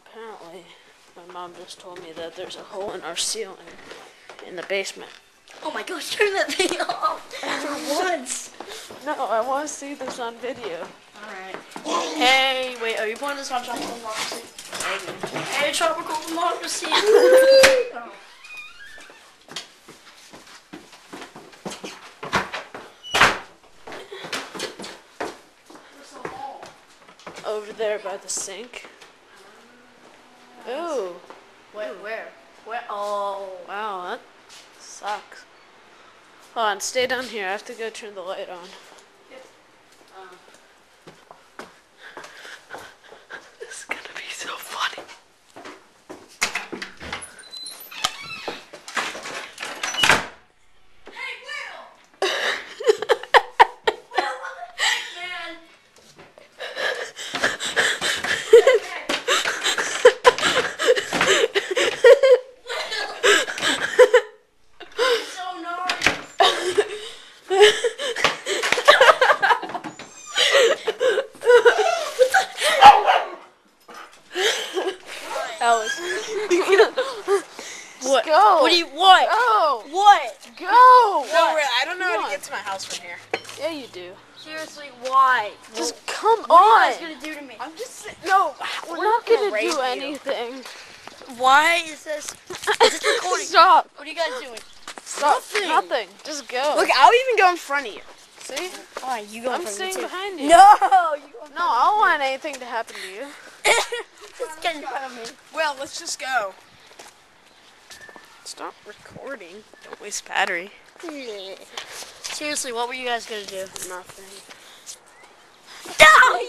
Apparently, my mom just told me that there's a hole in our ceiling in the basement. Oh my gosh, turn that thing off for once. No, I want to see this on video. Alright. Hey, wait, are you putting this on Tropical Democracy? Maybe. Hey, Tropical Democracy. Oh. Where's the hole? Over there by the sink. Ooh. Where? Where? Oh. Wow, that sucks. Hold on, stay down here. I have to go turn the light on. This is gonna be so funny. Hey, Will! Will, what the heck, man? It's so gnarly. Alice. What? Go. What do you what? Go. What? Go. No, really, I don't know how Come to on. get to my house from here. Yeah, you do. Seriously, why? Just come What on. are you guys gonna do to me? I'm just no. We're not gonna rape do you. anything. Why is this? Is this recording? Stop. What are you guys doing? Stop. Nothing. Nothing. Just go. Look, I'll even go in front of you. See? Fine, you go. I'm staying behind you. No, you go. No, I don't want anything to happen to you. Just get in front of me. Well, let's just go. Stop recording. Don't waste battery. Seriously, what were you guys gonna do? Nothing. No!